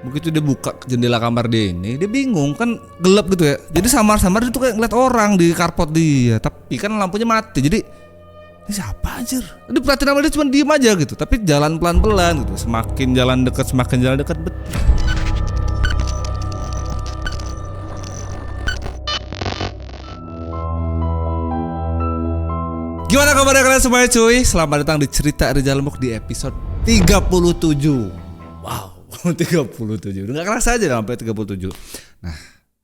Begitu dia buka jendela kamar dia ini, dia bingung kan gelap gitu ya. Jadi samar-samar dia tuh kayak ngeliat orang di karpot dia, tapi kan lampunya mati. Jadi ini siapa anjir? Dia perhatiin sama dia cuma diem aja gitu, tapi jalan pelan-pelan gitu. Semakin jalan dekat Gimana kabarnya kalian semuanya cuy? Selamat datang di Cerita Rizal Muk di episode 37. Wow, 37. Udah gak kerasa aja sampai 37. Nah,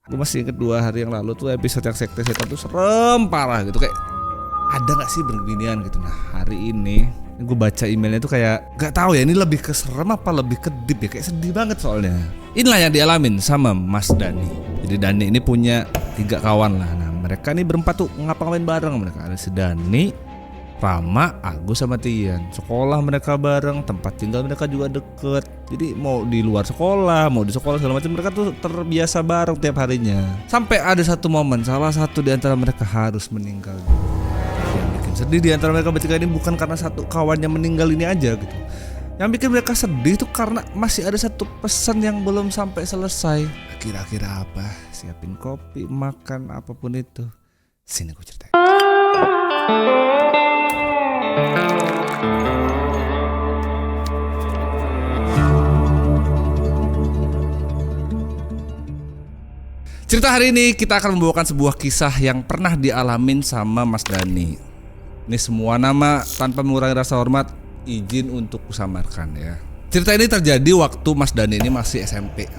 gue masih inget 2 hari yang lalu tuh episode yang sekte setan tuh serem parah gitu. Kayak ada gak sih beginian gitu. Nah, hari ini gue baca emailnya tuh kayak gak tahu ya ini lebih ke serem apa lebih ke deep ya. Kayak sedih banget soalnya. Inilah yang dialamin sama Mas Dani. Jadi Dani ini punya 3 kawan lah. Nah, mereka nih berempat tuh ngapa-ngapain bareng mereka. Ada si Dani, Rama, Agus sama Tian. Sekolah mereka bareng, tempat tinggal mereka juga deket. Jadi mau di luar sekolah, mau di sekolah segala macam mereka tuh terbiasa bareng tiap harinya. Sampai ada satu momen salah satu di antara mereka harus meninggal. Yang bikin sedih di antara mereka bertiga ini bukan karena satu kawannya meninggal ini aja gitu. Yang bikin mereka sedih tuh karena masih ada satu pesan yang belum sampai selesai. Kira-kira apa? Siapin kopi, makan, apapun itu. Sini gue ceritain. Cerita hari ini kita akan membawakan sebuah kisah yang pernah dialamin sama Mas Dani. Ini semua nama tanpa mengurangi rasa hormat, izin untuk kusamarkan ya. Cerita ini terjadi waktu Mas Dani ini masih SMP.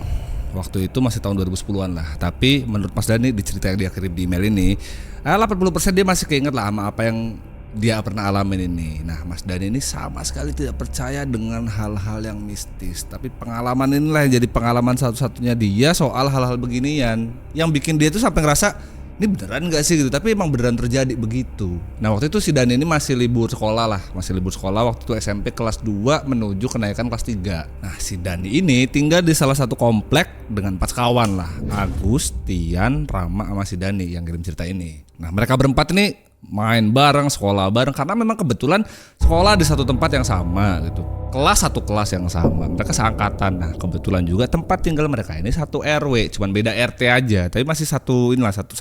Waktu itu masih tahun 2010-an lah. Tapi menurut Mas Dani di cerita yang dia kirim di email ini 80% dia masih keinget lah sama apa yang dia pernah alamin ini. Nah, Mas Dani ini sama sekali tidak percaya dengan hal-hal yang mistis. Tapi pengalaman inilah yang jadi pengalaman satu-satunya dia soal hal-hal beginian. Yang bikin dia tuh sampai ngerasa ini beneran gak sih gitu, tapi emang beneran terjadi begitu. Nah, waktu itu si Dani ini masih libur sekolah lah. Masih libur sekolah waktu itu SMP kelas 2 menuju kenaikan kelas 3. Nah, si Dani ini tinggal di salah satu komplek dengan 4 kawan lah. Agus, Tian, Rama sama si Dani yang kirim cerita ini. Nah, mereka berempat ini main bareng, sekolah bareng karena memang kebetulan sekolah di satu tempat yang sama gitu. Satu kelas yang sama. Mereka seangkatan. Nah, kebetulan juga tempat tinggal mereka ini satu RW, cuman beda RT aja, tapi masih satu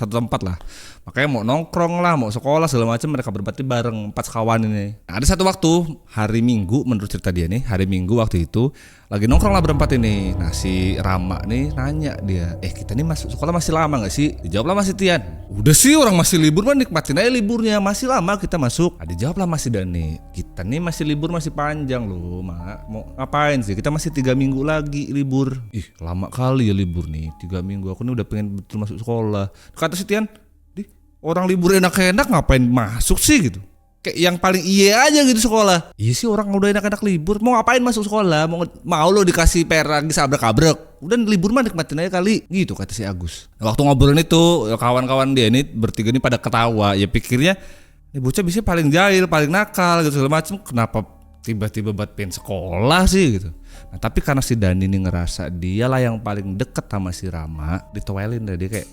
tempat lah. Makanya mau nongkrong lah, mau sekolah segala macam mereka berarti bareng 4 kawan ini. Nah, ada satu waktu hari Minggu menurut cerita dia nih, hari Minggu waktu itu lagi nongkrong lah berempat ini. Nah, si Rama nih nanya dia, kita nih masuk sekolah masih lama gak sih? Dijawablah masih Tian, udah sih orang masih libur mah nikmatin aja liburnya, masih lama kita masuk. Dijawablah masih Dani, kita nih masih libur masih panjang loh mak, mau ngapain sih? Kita masih 3 minggu lagi libur. Lama kali ya libur nih, 3 minggu, aku nih udah pengen betul masuk sekolah. Kata si Tian, orang libur enak-enak ngapain masuk sih gitu. Kayak yang paling iya aja gitu sekolah. Iya sih orang udah enak-enak libur, mau ngapain masuk sekolah? Mau lo dikasih PR lagi sabrak-abrek. Udah libur mah nikmatin aja kali. Gitu kata si Agus. Nah, waktu ngobrolin itu kawan-kawan dia ini bertiga ini pada ketawa. Ya pikirnya ini bocah bisa paling jahil, paling nakal gitu segala macam. Kenapa tiba-tiba buat pengen sekolah sih gitu. Nah, tapi karena si Dani ini ngerasa dialah yang paling deket sama si Rama, ditowelin deh dia kayak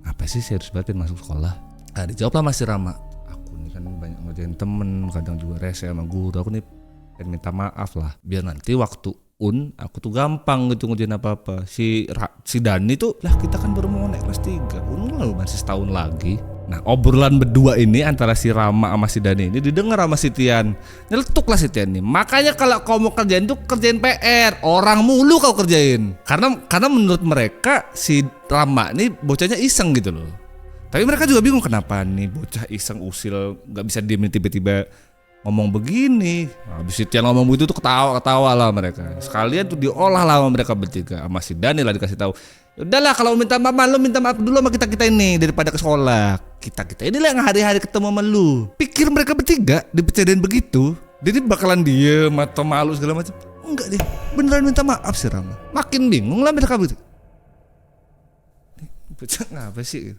apa sih harus banget masuk sekolah? Nah, dijawablah masih Rama. Aku nih kan banyak ngerjain temen, kadang juga rese sama guru. Aku nih pengen minta maaf lah. Biar nanti waktu aku tuh gampang gitu ngerjain apa-apa. Si Dani tuh lah kita kan baru mau naik kelas 3. Lalu masih setahun lagi. Nah, obrolan berdua ini antara si Rama sama si Dani ini didengar sama si Tian. Nyeletuk lah si Tian nih. Makanya kalau kau mau kerjain tuh kerjain PR. Orang mulu kau kerjain. Karena menurut mereka si Rama nih bocahnya iseng gitu loh. Tapi mereka juga bingung kenapa nih bocah iseng usil gak bisa diem tiba-tiba ngomong begini. Habis si Tian ngomong begitu tuh ketawa lah mereka. Sekalian tuh diolah lah sama mereka bertiga. Sama si Dani lah dikasih tahu. Udahlah kalau minta maaf lo minta maaf dulu sama kita ini daripada ke sekolah. Kita ini lah yang hari-hari ketemu sama lu. Pikir mereka bertiga dipercayain begitu, jadi bakalan diem atau malu segala macam. Enggak deh, beneran minta maaf sih Rama. Makin bingung lah mereka begitu. Bocah ngapa sih?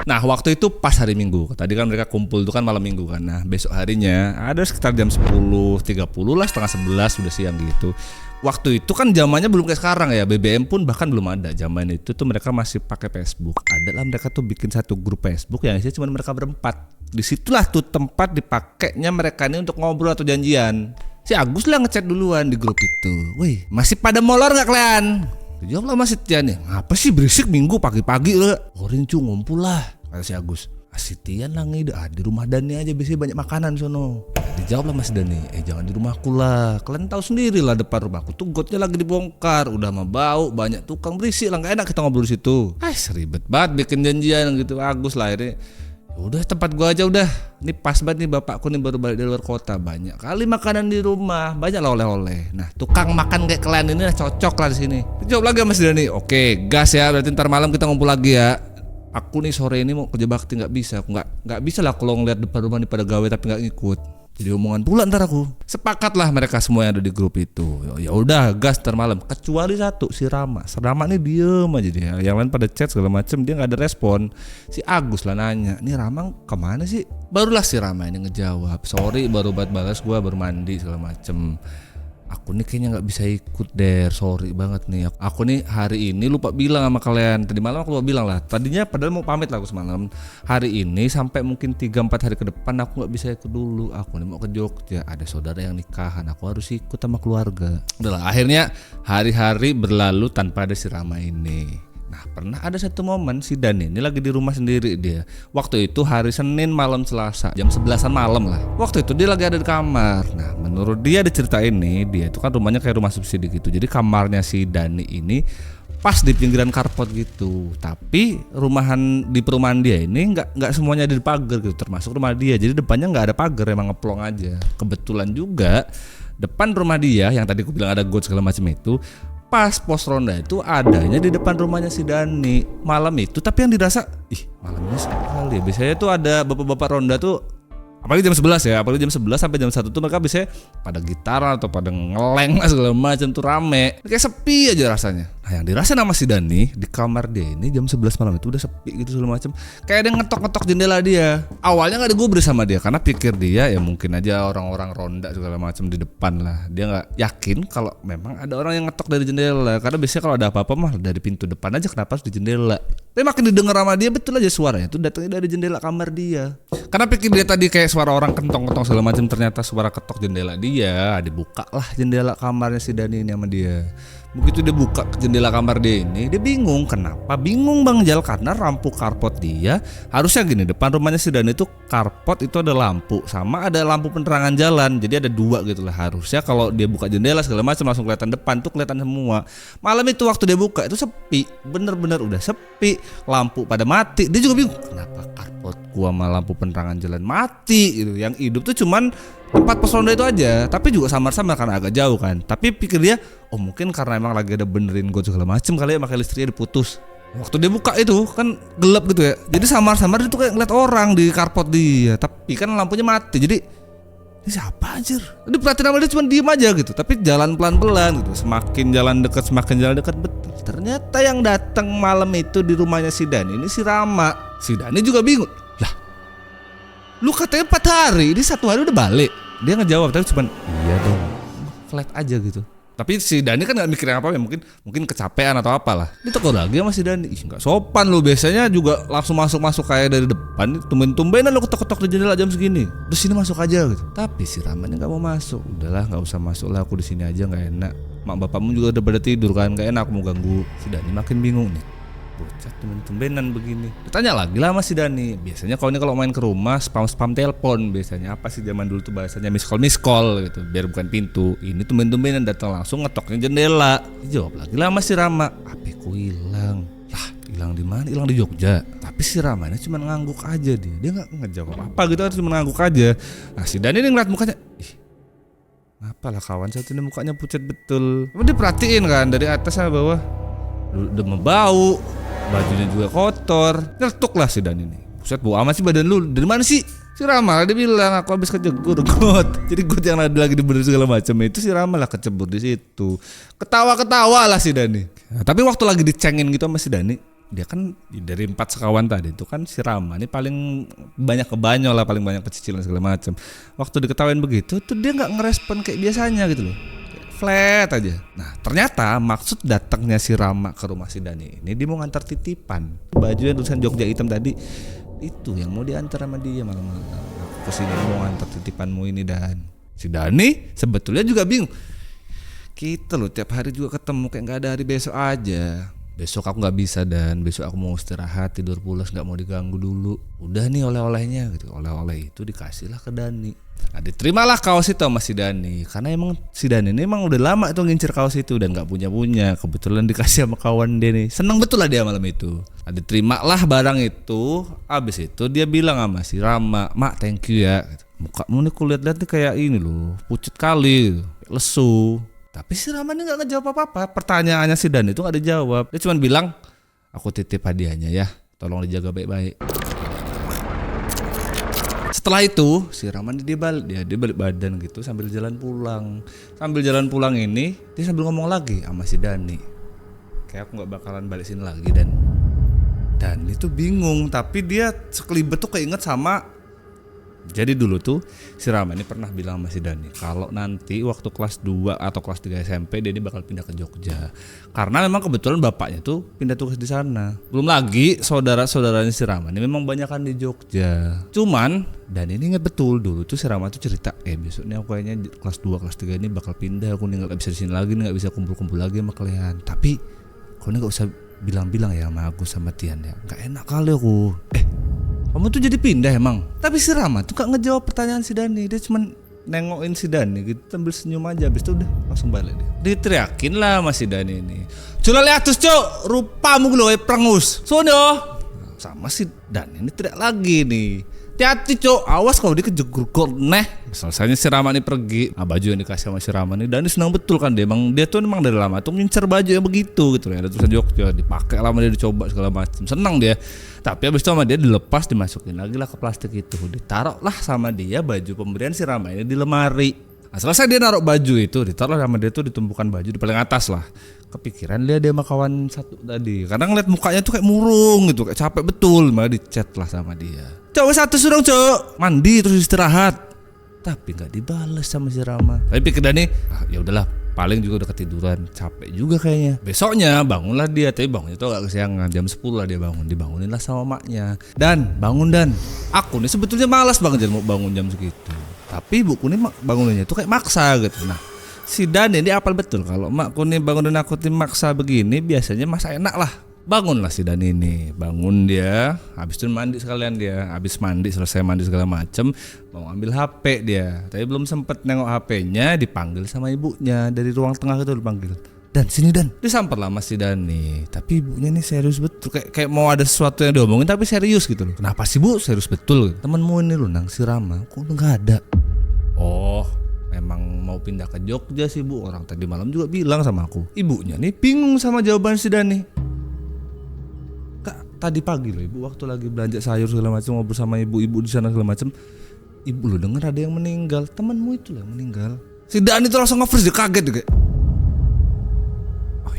Nah, waktu itu pas hari Minggu. Tadi kan mereka kumpul itu kan malam Minggu kan. Nah, besok harinya ada sekitar jam 10.30 lah, setengah 11 udah siang gitu. Waktu itu kan zamannya belum kayak sekarang ya, BBM pun bahkan belum ada. Zaman itu tuh mereka masih pakai Facebook. Adalah mereka tuh bikin satu grup Facebook yang isinya cuma mereka berempat. Disitulah tuh tempat dipakainya mereka ini untuk ngobrol atau janjian. Si Agus lah ngechat duluan di grup itu. Wih, masih pada molor nggak kalian? Dijawab lah Mas Tian ya. Ngapa sih berisik minggu pagi-pagi lah? Orin cu ngumpul lah, kata si Agus. Asitian lah ngide, di rumah Dani aja biasanya banyak makanan sono. Dijawab lah Mas Dani, jangan di rumahku lah. Kalian tahu sendiri lah depan rumahku tuh gotnya lagi dibongkar, udah mah bau, banyak tukang berisik lah, nggak enak kita ngobrol di situ. Ribet banget bikin janjian gitu. Agus lah akhirnya. Udah tempat gua aja udah. Ini pas banget nih bapakku nih baru balik dari luar kota, banyak kali makanan di rumah, banyak lah oleh-oleh. Nah tukang makan kayak kalian ini lah cocok lah di sini. Dijawab lagi Mas Dani, oke gas ya, berarti ntar malam kita ngumpul lagi ya. Aku nih sore ini mau kerja bakti nggak bisa, aku nggak bisa lah kalau ngeliat depan rumah nih pada gawe tapi nggak ngikut. Jadi omongan pula ntar aku. Sepakatlah mereka semua yang ada di grup itu. Ya udah gas ntar malam. Kecuali satu si Rama. Si Rama nih diem aja dia. Yang lain pada chat segala macem dia nggak ada respon. Si Agus lah nanya, nih Rama kemana sih? Barulah si Rama ini ngejawab. Sorry baru balas gue baru mandi segala macem. Aku nih kayaknya gak bisa ikut Der, sorry banget nih. Aku nih hari ini lupa bilang sama kalian. Tadi malam aku lupa bilang lah. Tadinya padahal mau pamit lah aku semalam. Hari ini sampai mungkin 3-4 hari ke depan aku gak bisa ikut dulu. Aku nih mau ke Jogja, ada saudara yang nikahan, aku harus ikut sama keluarga. Udah lah, akhirnya hari-hari berlalu tanpa ada si Rama ini. Nah pernah ada satu momen si Dani ini lagi di rumah sendiri dia. Waktu itu hari Senin malam Selasa jam 11-an malam lah. Waktu itu dia lagi ada di kamar. Nah menurut dia ada cerita ini, dia itu kan rumahnya kayak rumah subsidi gitu. Jadi kamarnya si Dani ini pas di pinggiran karpot gitu. Tapi di perumahan dia ini nggak semuanya ada di pagar gitu, termasuk rumah dia. Jadi depannya nggak ada pagar, emang ngeplong aja. Kebetulan juga depan rumah dia yang tadi aku bilang ada got segala macam itu, pas pos ronda itu adanya di depan rumahnya si Dani malam itu. Tapi yang dirasa malamnya sekali ya. Biasanya tuh ada bapak-bapak ronda tuh, apalagi jam 11 ya, apalagi jam 11 sampai jam 1 tuh mereka biasanya pada gitaran atau pada ngeleng segala macam tuh rame. Kayak sepi aja rasanya. Nah yang dirasa nama si Dani di kamar dia ini jam 11 malam itu udah sepi gitu segala macam. Kayak ada yang ngetok-ngetok jendela dia. Awalnya gak digubris sama dia karena pikir dia ya mungkin aja orang-orang ronda segala macam di depan lah. Dia gak yakin kalau memang ada orang yang ngetok dari jendela. Karena biasanya kalau ada apa-apa mah dari pintu depan aja, kenapa harus di jendela. Tapi makin didengar sama dia betul aja suaranya tuh datangnya dari jendela kamar dia. Karena pikir dia tadi kayak suara orang kentong-kentong segala macam, ternyata suara ketok jendela dia. Dibuka lah jendela kamarnya si Dani ini sama dia. Begitu dia buka jendela kamar dia ini, dia bingung. Kenapa bingung Bang Jal? Karena lampu karpot dia harusnya gini, depan rumahnya si Dani itu karpot itu ada lampu sama ada lampu penerangan jalan. Jadi ada dua gitu lah. Harusnya kalau dia buka jendela segala macam langsung kelihatan depan tuh, kelihatan semua. Malam itu waktu dia buka itu sepi, bener-bener udah sepi, lampu pada mati. Dia juga bingung, kenapa karpot gua sama lampu penerangan jalan mati gitu. Yang hidup tuh cuman tempat pos ronda itu aja, tapi juga samar-samar karena agak jauh kan. Tapi pikir dia, mungkin karena emang lagi ada benerin got segala macem kali ya, makanya listriknya diputus. Waktu dia buka itu kan gelap gitu ya, jadi samar-samar itu kayak ngeliat orang di karpot dia, tapi kan lampunya mati. Jadi ini siapa anjir? Dia perhatiin sama dia cuma diem aja gitu, tapi jalan pelan-pelan gitu. Semakin jalan dekat betul. Ternyata yang datang malam itu di rumahnya si Dani ini si Rama. Si Dani juga bingung. Lu katanya 4 hari, ini 1 hari udah balik. Dia ngejawab tapi cuman iya dong, flat aja gitu. Tapi si Dani kan gak mikirin apa ya, mungkin kecapean atau apalah. Dia tegur lagi sama si Dani, gak sopan lu, biasanya juga langsung masuk kayak dari depan. Tumben-tumbenan lu ketok-ketok di jendela jam segini. Terus sini masuk aja gitu. Tapi si Ramanya gak mau masuk. Udahlah gak usah masuk lah, aku di sini aja gak enak. Mak bapakmu juga udah pada tidur kan, gak enak aku mau ganggu. Si Dani makin bingung nih. Bocah tumben-tumbenan begini. Ditanya lagi lah sama si Dani. Biasanya kalau main ke rumah spam telepon biasanya. Apa sih zaman dulu tuh bahasanya miss call gitu, biar bukan pintu. Ini tumben-tumbenan datang langsung ngetoknya jendela. Dijawab lagi lah sama si Rama. HPku hilang. Lah, hilang di mana? Hilang di Jogja. Tapi si Ramanya cuma ngangguk aja dia. Dia enggak ngejawab apa gitu, cuma ngangguk aja. Nah, si Dani ini ngeliat mukanya. Apalah kawan satu ini mukanya pucat betul. Dia perhatiin kan dari atas sampai bawah. Udah membau. Bajunya juga kotor. Nyetuk lah si Dani ini. Buset, bau amat sih badan lu. Dari mana sih? Si Rama dia bilang aku habis kecebur got. Jadi got yang lagi dibenerin segala macam itu si Rama lah kecebur di situ. Ketawa lah si Dani. Nah, tapi waktu lagi dicengin gitu sama si Dani, dia kan dari 4 sekawan tadi itu kan si Rama ini paling banyak kebanyol lah, paling banyak kecicilan segala macam. Waktu diketawain begitu tuh dia nggak ngerespon kayak biasanya gitu loh. Flat aja. Nah ternyata maksud datangnya si Rama ke rumah si Dani ini dia mau ngantar titipan. Baju yang tulisan Jogja hitam tadi itu yang mau diantar sama dia malam-malam. Aku kesini mau ngantar titipanmu ini Dan. Si Dani sebetulnya juga bingung. Kita loh tiap hari juga ketemu, kayak nggak ada hari besok aja. Besok aku nggak bisa dan besok aku mau istirahat, tidur pulas, nggak mau diganggu dulu. Udah nih oleh-olehnya gitu. Oleh-oleh itu dikasihlah ke Dani. Nah, diterimalah kaos itu sama si Dani. Karena emang si Dani ini emang udah lama tuh ngincer kaos itu dan nggak punya. Kebetulan dikasih sama kawan dia nih. Seneng betul lah dia malam itu. Nah, diterimalah barang itu. Abis itu dia bilang sama si Rama, "Mak, thank you ya." Mukamu nih kulihat-lihat nih kayak ini loh, pucet kali, lesu. Tapi si Rama ini gak ngejawab apa-apa. Pertanyaannya si Dan itu gak dijawab. Dia cuma bilang, "Aku titip hadiahnya ya, tolong dijaga baik-baik." Setelah itu si Rama dia balik badan gitu sambil jalan pulang. Sambil jalan pulang ini dia sambil ngomong lagi sama si Dani, "Kayak aku gak bakalan balik sini lagi." Dan itu bingung. Tapi dia sekelibet tuh keinget sama. Jadi dulu tuh si Rama ini pernah bilang sama si Dani kalau nanti waktu kelas 2 atau kelas 3 SMP dia bakal pindah ke Jogja. Karena memang kebetulan bapaknya tuh pindah tugas di sana. Belum lagi saudara-saudaranya si Rama ini memang banyakan di Jogja. Cuman Dani ini inget betul dulu tuh si Rama tuh cerita, "Besok nih aku kayaknya kelas 2 kelas 3 ini bakal pindah, aku nih gak bisa di sini lagi nih, gak bisa kumpul-kumpul lagi sama kalian. Tapi kau ini gak usah bilang-bilang ya sama aku sama Tian ya. Gak enak kali aku." Kamu tuh jadi pindah emang? Tapi si Rama tuh gak ngejawab pertanyaan si Dani. Dia cuma nengokin si Dani gitu sambil senyum aja. Habis itu udah langsung balik dia. Diteriakin lah sama si Dani ini, "Cula lihat tuh cok, rupamu gue prangus sono." Sama si Dani ini teriak lagi nih, "Hati-hati cok, awas kalau dia kejegur neh." Selesainya si Rama ini pergi. Baju yang dikasih sama si Rama ini Dani senang betul kan dia. Dia tuh emang dari lama tuh ngincer baju yang begitu gitu ya. Ada tulisan Jogja, dipakai lama dia dicoba segala macam. Senang dia. Tapi abis itu sama dia dilepas, dimasukin lagi lah ke plastik itu. Ditaruh lah sama dia baju pemberian si Rama ini di lemari. Nah, selesai dia naruh baju itu, ditaruh sama dia tuh di tumpukan baju di paling atas lah. Kepikiran dia sama kawan satu tadi. Karena ngeliat mukanya tuh kayak murung gitu, kayak capek betul. Malah dichat lah sama dia, "Cowok satu suruh cowok mandi terus istirahat." Tapi nggak dibales sama si Rama. Tapi pikir Dani, ya udahlah, paling juga udah ketiduran, capek juga kayaknya. Besoknya bangunlah dia, tapi bangunnya tuh agak kesiangan, jam 10 lah dia bangun. Dibangunin lah sama maknya. "Dan, bangun Dan. Aku nih sebetulnya malas banget mau bangun jam segitu. Tapi ibuku nih banguninnya tuh kayak maksa gitu." Nah, si Dan ini apal betul kalau makku nih bangunin aku tim maksa begini, biasanya masa enak lah. Bangunlah si Dan ini, bangun dia, habis itu mandi sekalian dia, habis mandi selesai mandi segala macem, mau ambil HP dia, tapi belum sempet nengok HP-nya, dipanggil sama ibunya dari ruang tengah itu dipanggil, "Dan sini Dan." Disamper lah sama si Dani, tapi ibunya nih serius betul, kayak mau ada sesuatu yang diomongin tapi serius gitu loh. "Kenapa sih Bu? Serius betul? Temenmu ini loh nang si Rama, kok udah nggak ada?" "Oh, memang mau pindah ke Jogja sih Bu, orang tadi malam juga bilang sama aku." Ibunya nih bingung sama jawaban si Dani. "Kak, tadi pagi loh Ibu waktu lagi belanja sayur segala macam ngobrol sama ibu-ibu di sana segala macam, Ibu lo denger ada yang meninggal, temanmu itu lah yang meninggal." Si Dani itu langsung nge-freeze, dia kaget juga.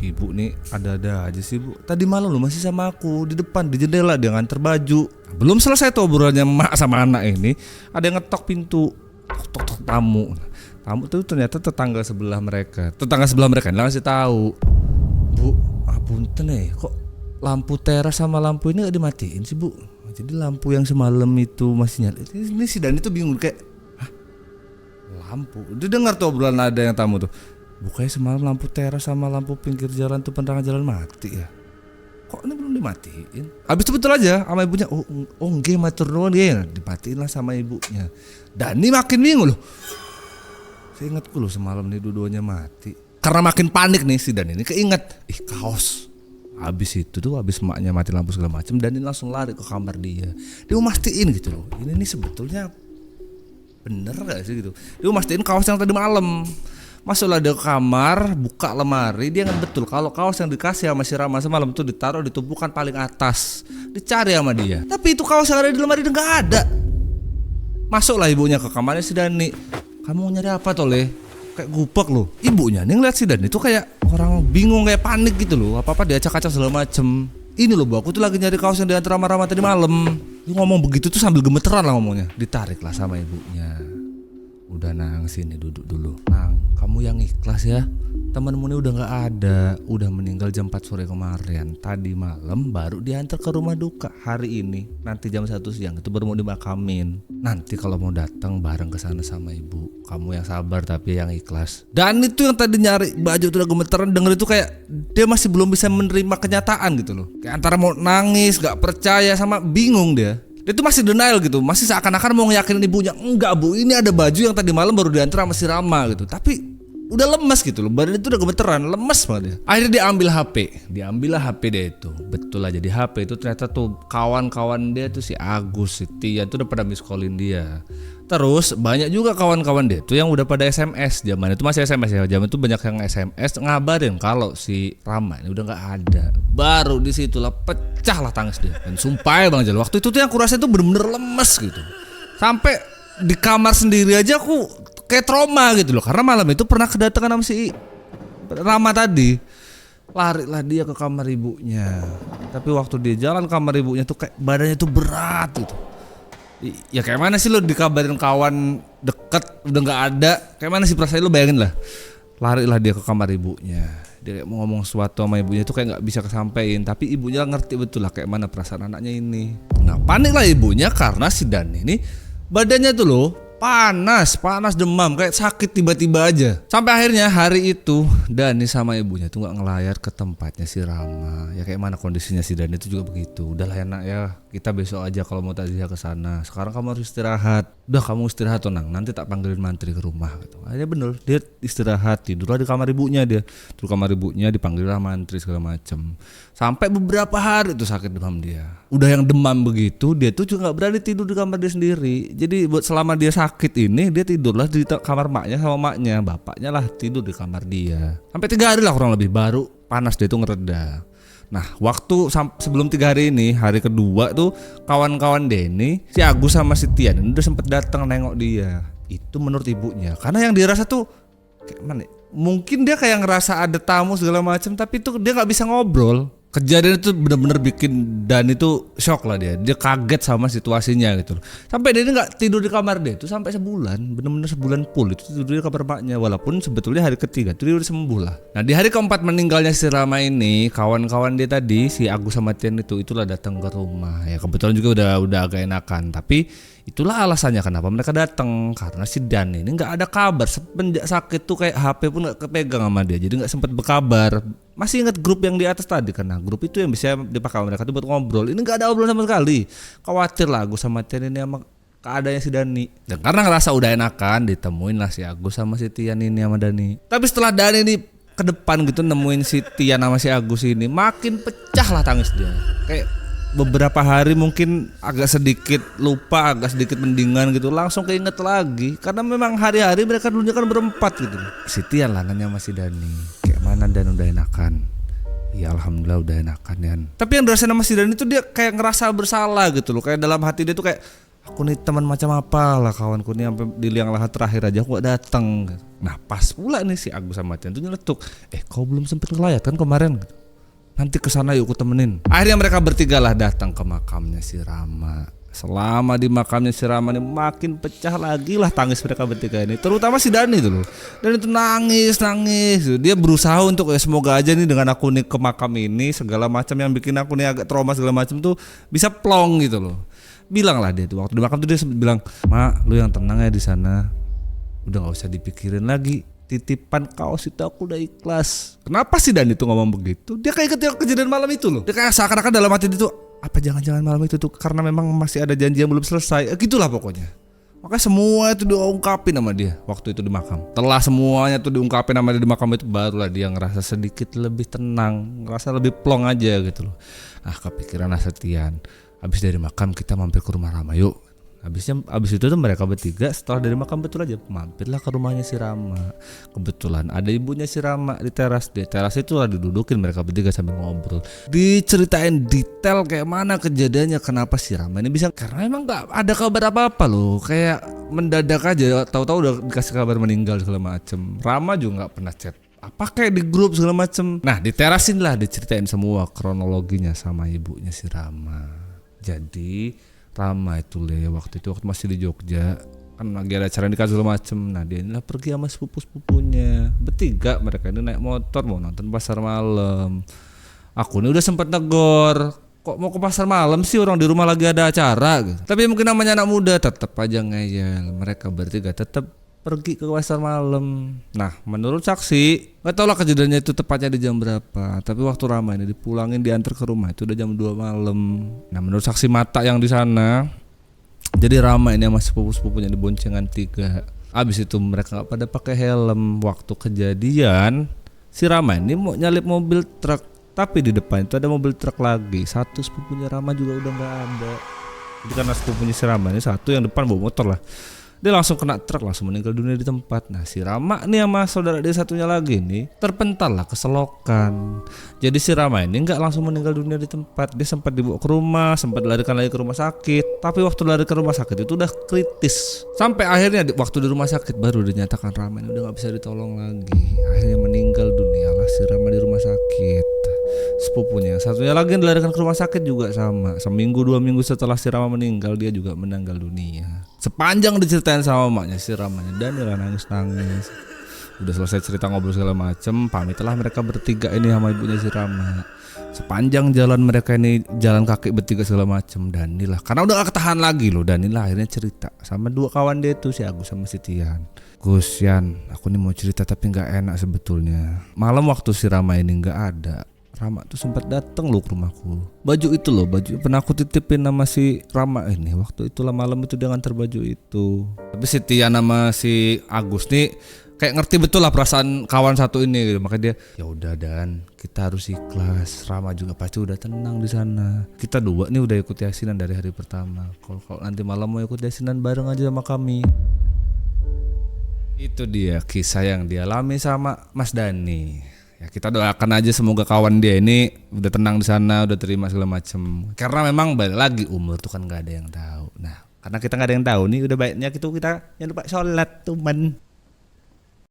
Ibu nih ada-ada aja sih Bu. Tadi malam lo masih sama aku di depan di jendela dia nganter baju." Belum selesai tuh obrolannya mak sama anak ini, ada yang ngetok pintu. Tok tamu. Tamu tuh ternyata tetangga sebelah mereka. Tetangga sebelah mereka ngasih tahu, "Bu, punten kok lampu teras sama lampu ini gak dimatiin sih Bu? Jadi lampu yang semalam itu masih nyala." Ini si Dani tuh bingung kayak, "Hah? Lampu?" Dia dengar tuh obrolan ada yang tamu tuh, "Bukannya semalam lampu teras sama lampu pinggir jalan tuh penerangan jalan mati ya? Kok ini belum dimatiin?" Habis itu betul aja sama ibunya, "Oh nggih matur nuwun nggih." Dimatiin lah sama ibunya. Dani makin bingung loh. Saya ingatku loh semalam nih dua-duanya mati. Karena makin panik nih si Dani ini keinget, kaos. Habis itu tuh, habis maknya mati lampu segala macam, Dani langsung lari ke kamar dia. Dia mau mastiin gitu loh, ini nih sebetulnya bener gak sih gitu. Dia mau mastiin kaos yang tadi malam. Masuklah dia ke kamar, buka lemari, dia ingat betul kalau kaos yang dikasih sama si Rama semalam tuh ditaruh di tumpukan paling atas. Dicari sama dia, tapi itu kaos yang ada di lemari udah gak ada. Masuklah ibunya ke kamarnya si Dani. "Kamu nyari apa Tole?" Kayak gupek loh. Ibunya nih ngeliat si Dani itu kayak orang bingung, kayak panik gitu loh. Apa-apa diacak-acak segala macem. "Ini loh Bu, aku tuh lagi nyari kaos yang diantar sama Rama tadi malam." Dia ngomong begitu tuh sambil gemeteran lah ngomongnya. Ditarik lah sama ibunya. Udah nang, sini duduk dulu. Nang, kamu yang ikhlas ya. Temenmu ini udah gak ada, udah meninggal jam 4 sore kemarin. Tadi malam baru diantar ke rumah duka. Hari ini nanti jam 1 siang itu baru mau dimakamin. Nanti kalau mau datang bareng ke sana sama ibu. Kamu yang sabar tapi yang ikhlas. Dan itu yang tadi nyari baju tuh udah gemeteran, denger itu kayak dia masih belum bisa menerima kenyataan gitu loh. Kayak antara mau nangis, gak percaya sama bingung dia. Dia tuh masih denial gitu, masih seakan-akan mau ngeyakinin ibunya, enggak bu, ini ada baju yang tadi malam baru diantar sama si Rama gitu. Tapi udah lemes gitu loh, badan itu udah gemeteran, lemes banget dia. Akhirnya dia ambil HP, diambillah HP dia itu. Betul aja, di HP itu ternyata tuh kawan-kawan dia tuh si Agus, si Tia tuh udah pada miss callin dia. Terus banyak juga kawan-kawan dia tuh yang udah pada SMS. Zaman itu masih SMS ya, zaman itu banyak yang SMS ngabarin kalau si Rama ini udah gak ada. Baru disitulah pecah lah tangis dia. Dan sumpah ya Bang Jal, waktu itu tuh yang kurasa itu bener-bener lemes gitu. Sampai di kamar sendiri aja aku kayak trauma gitu loh, karena malam itu pernah kedatangan sama si Rama tadi. Larilah dia ke kamar ibunya. Tapi waktu dia jalan ke kamar ibunya tuh kayak badannya tuh berat gitu. Ya kayak mana sih lo dikabarin kawan deket udah gak ada, kayak mana sih perasaan lo, bayangin lah. Larilah dia ke kamar ibunya. Dia kayak mau ngomong sesuatu sama ibunya tuh kayak gak bisa kesampein. Tapi ibunya ngerti betul lah kayak mana perasaan anaknya ini. Nah panik lah ibunya karena si Dani ini badannya tuh loh panas demam, kayak sakit tiba-tiba aja. Sampai akhirnya hari itu Dani sama ibunya tuh gak ngelayar ke tempatnya si Rama. Ya kayak mana kondisinya si Dani itu juga begitu. Udahlah enak ya, kita besok aja kalau mau takziah ke sana. Sekarang kamu harus istirahat. Udah kamu istirahat Tonang, nanti tak panggilin mantri ke rumah gitu. Akhirnya bener, dia istirahat, tidurlah di kamar ibunya dia. Di kamar ibunya dipanggillah mantri segala macem. Sampai beberapa hari tuh sakit demam dia. Udah yang demam begitu, dia tuh juga gak berani tidur di kamar dia sendiri. Jadi buat selama dia sakit ini, dia tidurlah di kamar maknya sama maknya. Bapaknya lah tidur di kamar dia. Sampai 3 hari lah kurang lebih, baru panas dia tuh ngereda. Nah waktu sebelum 3 hari ini, hari kedua tuh kawan-kawan Denny, si Agus sama si Tian ini udah sempet datang nengok dia. Itu menurut ibunya, karena yang dia rasa tuh kayak mana, mungkin dia kayak ngerasa ada tamu segala macam, tapi tuh dia gak bisa ngobrol. Kejadian itu benar-benar bikin Dan itu shock lah dia kaget sama situasinya gitu loh. Sampai dia nggak tidur di kamar dia itu sampai sebulan, benar-benar sebulan full itu tidur di kamar maknya. Walaupun sebetulnya hari ketiga itu dia udah sembuh lah. Nah di hari keempat meninggalnya si Rama ini, kawan-kawan dia tadi si Agus sama Tian itulah datang ke rumah. Ya kebetulan juga udah agak enakan, tapi itulah alasannya kenapa mereka datang, karena si Dan ini nggak ada kabar semenjak sakit tuh, kayak HP pun nggak kepegang sama dia, jadi nggak sempat berkabar. Masih ingat grup yang di atas tadi, karena grup itu yang bisa dipakai mereka tuh buat ngobrol. Ini nggak ada obrolan sama sekali. Khawatir lah Agus sama Tian ini sama keadaannya si Dani. Dan karena ngerasa udah enakan, ditemuin lah si Agus sama si Tian ini sama Dani. Tapi setelah Dani ini ke depan gitu nemuin si Tian sama si Agus ini, makin pecah lah tangis dia. Kayak beberapa hari mungkin agak sedikit lupa, agak sedikit mendingan gitu, langsung keinget lagi. Karena memang hari-hari mereka dulunya kan berempat gitu. Si Tian lah nanya sama si Dani, kayak mana Dan, udah enakan? Ya alhamdulillah udah enakan ya. Tapi yang dirasain sama si Dani itu dia kayak ngerasa bersalah gitu loh. Kayak dalam hati dia tuh kayak, aku nih teman macam apa lah kawanku nih, sampai di liang lahat terakhir aja aku gak datang. Nah pas pula nih si Agus sama Tian tuh nyeletuk, kau belum sempet ngelayat kan kemarin? Nanti kesana yuk, aku temenin. Akhirnya mereka bertiga lah datang ke makamnya si Rama. Selama di makamnya si Rama ini makin pecah lagi lah tangis mereka bertiga ini. Terutama si Dani itu loh. Dan itu nangis. Dia berusaha untuk semoga aja nih dengan aku nih ke makam ini, segala macam yang bikin aku nih agak trauma segala macam tuh bisa plong gitu loh. Bilang lah dia tuh waktu di makam tuh dia bilang, "Mak, lu yang tenang ya di sana. Udah nggak usah dipikirin lagi. Titipan kaos itu aku udah ikhlas." Kenapa sih Dan itu ngomong begitu? Dia kayak ketika kejadian malam itu loh. Dia kayak seakan-akan dalam hati dia tuh, apa jangan-jangan malam itu tuh karena memang masih ada janji yang belum selesai. Gitulah pokoknya. Makanya semua itu diungkapin sama dia waktu itu di makam. Setelah semuanya tuh diungkapin sama dia di makam itu, barulah dia ngerasa sedikit lebih tenang, ngerasa lebih plong aja gitu loh. Kepikiran Setian. Habis dari makam kita mampir ke rumah Rama yuk. Abis itu tuh mereka bertiga setelah dari makam betul aja mampirlah ke rumahnya si Rama. Kebetulan ada ibunya si Rama di teras. Di teras itu lah didudukin mereka bertiga sambil ngobrol. Diceritain detail kayak mana kejadiannya, kenapa si Rama ini bisa. Karena emang gak ada kabar apa-apa loh. Kayak mendadak aja, tahu-tahu udah dikasih kabar meninggal segala macem. Rama juga gak pernah chat apa kayak di grup segala macem. Nah di terasin lah diceritain semua kronologinya sama ibunya si Rama. Jadi Rama itu waktu masih di Jogja, kan lagi ada acara nikah segala macem. Nah dia inilah pergi sama sepupu-sepupunya, bertiga mereka ini naik motor mau nonton pasar malam. Aku ini udah sempet negor, kok mau ke pasar malam sih, orang di rumah lagi ada acara gitu. Tapi mungkin namanya anak muda tetap aja ngeyel. Mereka bertiga tetap pergi ke pasar malam. Nah menurut saksi, nggak tahu lah kejadiannya itu tepatnya di jam berapa, tapi waktu Rama ini dipulangin diantar ke rumah itu udah jam 2 malam. Nah menurut saksi mata yang di sana, jadi Rama ini sama sepupu-sepupunya di boncengan 3. Abis itu mereka nggak pada pakai helm. Waktu kejadian si Rama ini mau nyalip mobil truk, tapi di depan itu ada mobil truk lagi. Satu sepupunya Rama juga udah nggak ada. Jadi karena sepupunya si Rama ini satu yang depan bawa motor lah, dia langsung kena truk, langsung meninggal dunia di tempat. Nah si Rama nih sama saudara dia satunya lagi nih terpental lah ke selokan. Jadi si Rama ini nggak langsung meninggal dunia di tempat, dia sempat dibawa ke rumah, sempat dilarikan lagi ke rumah sakit. Tapi waktu lari ke rumah sakit itu udah kritis. Sampai akhirnya waktu di rumah sakit baru dinyatakan Rama ini udah nggak bisa ditolong lagi. Akhirnya meninggal dunia lah si Rama di rumah sakit. Sepupunya satunya lagi yang dilarikan ke rumah sakit juga sama. Seminggu 2 minggu setelah si Rama meninggal dia juga meninggal dunia. Sepanjang diceritain sama maknya si Ramanya, dan dia nangis-nangis. Udah selesai cerita ngobrol segala macem, pamitlah mereka bertiga ini sama ibunya si Rama. Sepanjang jalan mereka ini jalan kaki bertiga segala macem, Danilah karena udah gak ketahan lagi loh, Danilah akhirnya cerita sama 2 kawan dia tuh, si Agus sama si Tian. Gus, Yan, aku nih mau cerita tapi gak enak sebetulnya. Malam waktu si Rama ini gak ada, Rama tuh sempat datang loh ke rumahku. Baju itu loh, baju pernah aku titipin sama si Rama ini. Waktu itulah malam itu dia nganter baju itu. Tapi si Tian sama si Agus nih kayak ngerti betul lah perasaan kawan satu ini gitu. Makanya dia, ya udah Dan, kita harus ikhlas. Rama juga pasti udah tenang di sana. Kita 2 nih udah ikut yasinan dari hari pertama. Kalau nanti malam mau ikut yasinan bareng aja sama kami. Itu dia kisah yang dialami sama Mas Dani. Ya kita doakan aja semoga kawan dia ini udah tenang di sana, udah terima segala macem. Karena memang balik lagi umur tuh kan nggak ada yang tahu. Nah karena kita nggak ada yang tahu nih, udah baiknya gitu kita jangan lupa sholat tuh man.